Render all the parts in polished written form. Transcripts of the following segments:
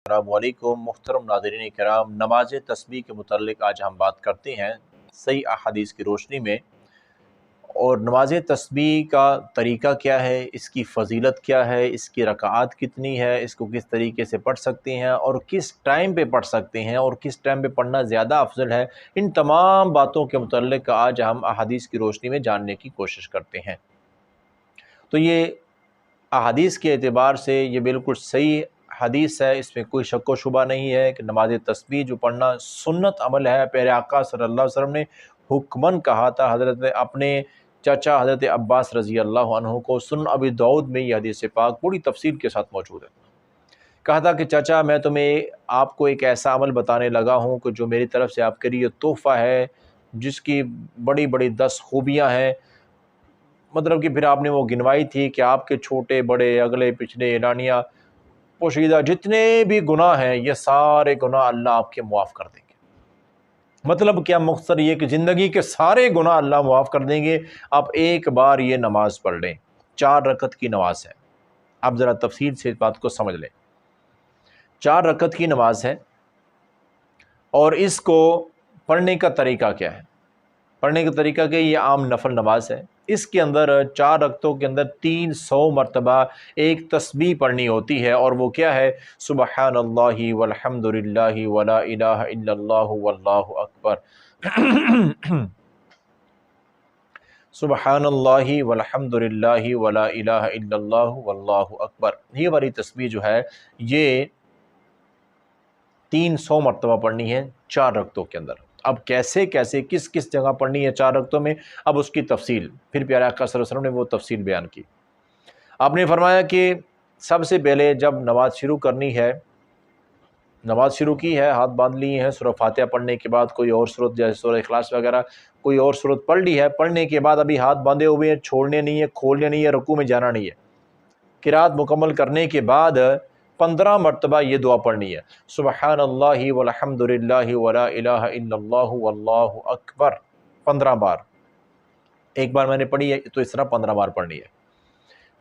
अस्सलामु अलैकुम मुहतरम नाज़रीन किराम। नमाज तस्बीह के मुतल्लिक़ आज हम बात करते हैं सही अहादीस की रोशनी में। और नमाज तस्बीह का तरीक़ा क्या है, इसकी फ़जीलत क्या है, इसकी रकात कितनी है, इसको किस तरीके से पढ़ सकते हैं और किस टाइम पे पढ़ सकते हैं और किस टाइम पे पढ़ना ज़्यादा अफजल है, इन तमाम बातों के मुतल्लिक़ आज हम अहादीस की रोशनी में जानने की कोशिश करते हैं। तो ये अहादीस के एतबार से ये बिल्कुल सही हदीस है, इसमें कोई शक व शुबा नहीं है कि नमाज तस्बीह जो पढ़ना सुन्नत अमल है। प्यारे आका सल्लल्लाहु अलैहि वसल्लम ने हुक्मन कहा था हज़रत अपने चाचा हज़रत अब्बास रज़ी अल्लाह अन्हु को। सुन अबी दाऊद में ये हदीस पाक पूरी तफसील के साथ मौजूद है। कहा था कि चाचा मैं तुम्हें आपको एक ऐसा अमल बताने लगा हूँ कि जो मेरी तरफ से आपके लिए तोहफ़ा है, जिसकी बड़ी बड़ी 10 खूबियाँ हैं। मतलब कि फिर आपने वो गिनवाई थी कि आपके छोटे बड़े अगले पिछले एलानिया पोशीदा जितने भी गुनाह हैं, ये सारे गुनाह अल्लाह आपके मुआफ़ कर देंगे। मतलब क्या, मुख्तसर ये कि ज़िंदगी के सारे गुनाह अल्लाह मुआफ़ कर देंगे। आप एक बार ये नमाज़ पढ़ लें, 4 रकत की नमाज है। आप ज़रा तफसील से इस बात को समझ लें। 4 रकत की नमाज है और इसको पढ़ने का तरीक़ा क्या है? पढ़ने का तरीक़ा क्या, ये आम नफल नमाज है। इसके अंदर 4 रकतों के अंदर 300 मरतबा एक तस्बीह पढ़नी होती है और वो क्या है, सुबहानल्लाहि वल्हम्दुलिल्लाहि वला इलाहा इल्लल्लाहु वल्लाहु अकबर। सुबहानल्लाहि वल्हम्दुलिल्लाहि वला इलाहा इल्लल्लाहु वल्लाहु अकबर। ये वाली तस्बीह जो है ये 300 मरतबा पढ़नी है 4 रकतों के अंदर। अब कैसे कैसे किस किस जगह पढ़नी है 4 रकतों में, अब उसकी तफसील फिर प्यारे आका सल्लल्लाहु अलैहि वसल्लम ने वो तफसील बयान की। आपने फरमाया कि सबसे पहले जब नमाज शुरू करनी है, नमाज शुरू की है, हाथ बांध लिए हैं, सूरह फातिहा पढ़ने के बाद कोई और सूरत जैसे सूरह इखलास वगैरह कोई और सूरत पढ़ ली है, पढ़ने के बाद अभी हाथ बांधे हुए हैं, छोड़ने नहीं है, खोलने नहीं है, रुकू में जाना नहीं है। किरात मुकम्मल करने के बाद 15 मरतबा ये दुआ पढ़नी है, सुबहानल्लाहि वल्हम्दुलिल्लाहि वला इलाहा इल्लल्लाहु वल्लाहु अकबर 15 बार। एक बार मैंने पढ़ी है तो इस तरह 15 बार पढ़नी है।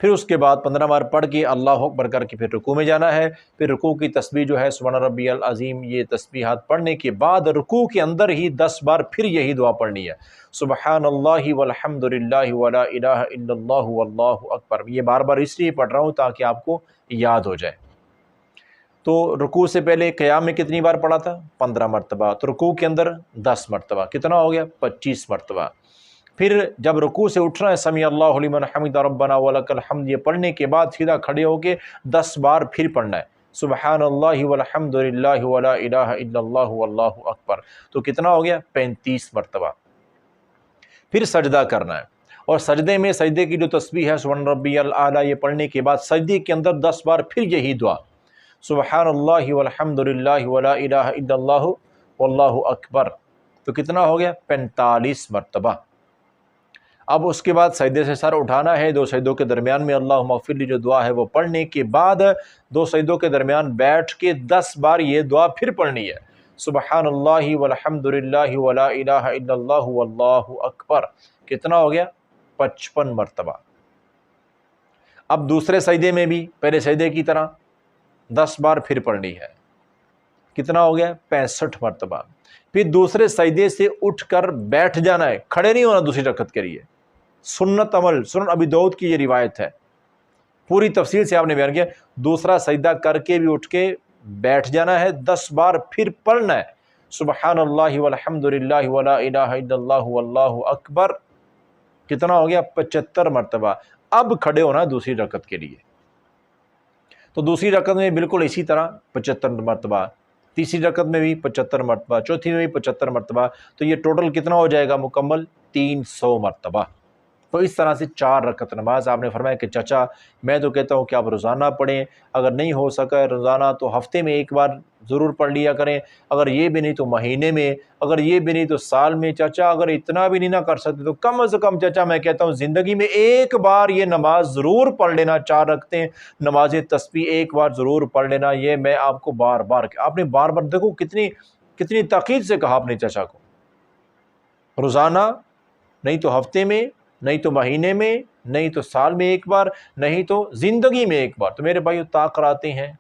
फिर उसके बाद 15 बार पढ़ के अल्लाहु अकबर करके फिर रुकू में जाना है। फिर रुकू की तस्बीह जो है सुब्हान रब्बियल अज़ीम, ये तस्बीहात पढ़ने के बाद रुकू के अंदर ही 10 बार फिर यही दुआ पढ़नी है, सुबहानल्लाहि वल्हम्दुलिल्लाहि वला इलाहा इल्लल्लाहु वल्लाहु अकबर। ये बार बार इसलिए पढ़ रहा हूँ ताकि आपको याद हो जाए। तो रुकू से पहले क़याम में कितनी बार पढ़ा था? 15 मरतबा। तो रुकू के अंदर 10 मरतबा, कितना हो गया? 25 मरतबा। फिर जब रुकू से उठना है, समी अल्लाहु लिमन हमिदा रब्बना वलकल हम्द, ये पढ़ने के बाद सीधा खड़े होके 10 बार फिर पढ़ना है, सुबहानल्लाहि वल्हम्दुलिल्लाहि वला इलाहा इल्लल्लाहु वल्लाहु अकबर। तो कितना हो गया? 35 मरतबा। फिर सजदा करना है और सजदे में सजदे की जो तस्बीह है सुब्हान रब्बियल आला, ये पढ़ने के बाद सजदे के अंदर 10 बार फिर यही दुआ, सुबहानल्लाहि वल्हम्दुलिल्लाहि वला इलाहा इल्लल्लाहु वल्लाहु अकबर। तो कितना हो गया? 45 मरतबा। अब उसके बाद सजदे से सर उठाना है, 2 सजदों के दरमियान में अल्लाहुम्मा अग़फ़िरली जो दुआ है वो पढ़ने के बाद 2 सजदों के दरमियान बैठ के 10 बार ये दुआ फिर पढ़नी है, सुबहानल्लाहि वल्हम्दुलिल्लाहि वला इलाहा इल्लल्लाहु वल्लाहु अकबर। कितना हो गया? 55 मरतबा। अब दूसरे सजदे में भी पहले सजदे की तरह 10 बार फिर पढ़नी है, कितना हो गया? 65 मरतबा। फिर दूसरे सजदे से उठकर बैठ जाना है, खड़े नहीं होना दूसरी रकत के लिए। सुन्नत अमल, सुनन अबी दाऊद की ये रिवायत है, पूरी तफसील से आपने बयान किया। दूसरा सजदा करके भी उठ के बैठ जाना है, 10 बार फिर पढ़ना है, सुबहानल्लाहि वल्हम्दुलिल्लाहि वला इलाहा इल्लल्लाहु वल्लाहु अकबर। कितना हो गया? 75 मरतबा। अब खड़े होना दूसरी रकत के लिए। तो दूसरी रकत में बिल्कुल इसी तरह 75 मरतबा, तीसरी रकत में भी 75 मरतबा, चौथी में भी 75 मरतबा। तो ये टोटल कितना हो जाएगा मुकम्मल? 300 मरतबा। तो इस तरह से 4 रकत नमाज। आपने फरमाया कि चाचा मैं तो कहता हूँ कि आप रोज़ाना पढ़ें, अगर नहीं हो सका रोज़ाना तो हफ़्ते में एक बार ज़रूर पढ़ लिया करें, अगर ये भी नहीं तो महीने में, अगर ये भी नहीं तो साल में। चाचा अगर इतना भी नहीं ना कर सकते तो कम से कम चाचा मैं कहता हूँ ज़िंदगी में एक बार ये नमाज ज़रूर पढ़ लेना, 4 रकतें नमाज तस्बीह एक बार ज़रूर पढ़ लेना। ये मैं आपको बार बार, आपने बार बार देखो कितनी कितनी ताक़ीद से कहा आपने चाचा को, रोज़ाना नहीं तो हफ़्ते में, नहीं तो महीने में, नहीं तो साल में एक बार, नहीं तो ज़िंदगी में एक बार। तो मेरे भाई ताक़ कराते हैं,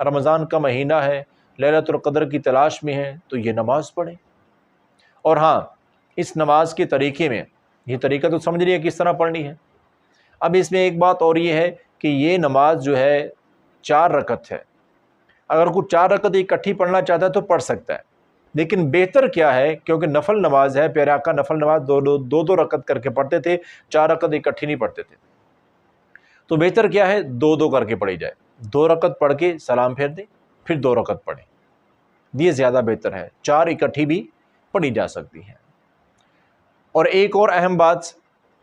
رمضان کا مہینہ ہے، لیلۃ القدر کی تلاش میں ہیں، تو یہ نماز پڑھیں۔ اور ہاں، اس نماز کے طریقے میں، یہ طریقہ تو سمجھ لیے کس طرح پڑھنی ہے۔ اب اس میں ایک بات اور یہ ہے کہ یہ نماز جو ہے 4 رکعت ہے۔ اگر کوئی 4 رکعت اکٹھی پڑھنا چاہتا ہے تو پڑھ سکتا ہے، لیکن بہتر کیا ہے، کیونکہ نفل نماز ہے، پیارے آقا نفل نماز دو رکعت کر کے پڑھتے تھے، 4 رکعت اکٹھی نہیں پڑھتے تھے، تو بہتر کیا ہے 2 کر کے پڑھی جائے، 2 رکعت پڑھ کے سلام پھیر دیں، پھر 2 رکعت پڑھیں، یہ زیادہ بہتر ہے۔ 4 اکٹھی بھی پڑھی جا سکتی ہیں۔ اور ایک اور اہم بات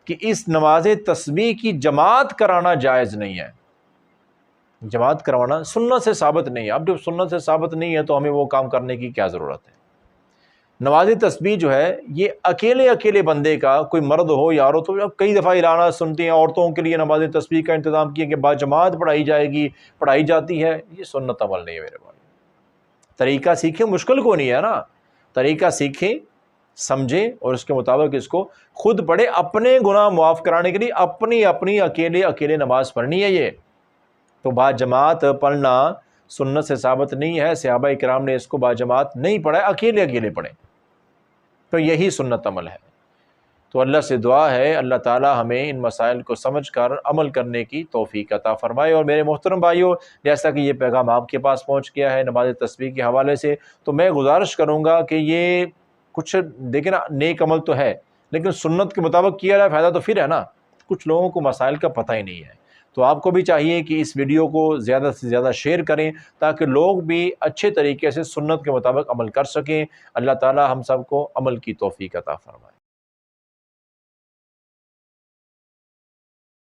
کہ اس نماز تسبیح کی جماعت کرانا جائز نہیں ہے، جماعت کروانا سنت سے ثابت نہیں ہے۔ اب جب سنت سے ثابت نہیں ہے تو ہمیں وہ کام کرنے کی کیا ضرورت ہے؟ نماز تسبیح جو ہے یہ اکیلے بندے کا، کوئی مرد ہو یا عورت ہو، کئی دفعہ اعلانات سنتے ہیں عورتوں کے لیے نماز تسبیح کا انتظام کیا کہ باجماعت پڑھائی جائے گی، پڑھائی جاتی ہے، یہ سنت عمل نہیں ہے میرے بھائی۔ طریقہ سیکھیں، مشکل کو نہیں ہے نا، طریقہ سیکھیں، سمجھیں اور اس کے مطابق اس کو خود پڑھے، اپنے گناہ معاف کرانے کے لیے اپنی اکیلے نماز پڑھنی ہے۔ یہ تو باجماعت پڑھنا سنت سے ثابت نہیں ہے، صحابہ کرام نے اس کو باجماعت نہیں پڑھا، اکیلے پڑھیں، تو یہی سنت عمل ہے۔ تو اللہ سے دعا ہے اللہ تعالی ہمیں ان مسائل کو سمجھ کر عمل کرنے کی توفیق عطا فرمائے۔ اور میرے محترم بھائیوں، جیسا کہ یہ پیغام آپ کے پاس پہنچ گیا ہے نماز تسبیح کے حوالے سے، تو میں گزارش کروں گا کہ یہ کچھ دیکھیں نا، نیک عمل تو ہے لیکن سنت کے مطابق کیا جائے فائدہ تو پھر ہے نا۔ کچھ لوگوں کو مسائل کا پتہ ہی نہیں ہے، تو آپ کو بھی چاہیے کہ اس ویڈیو کو زیادہ سے زیادہ شیئر کریں تاکہ لوگ بھی اچھے طریقے سے سنت کے مطابق عمل کر سکیں۔ اللہ تعالی ہم سب کو عمل کی توفیق عطا فرمائے۔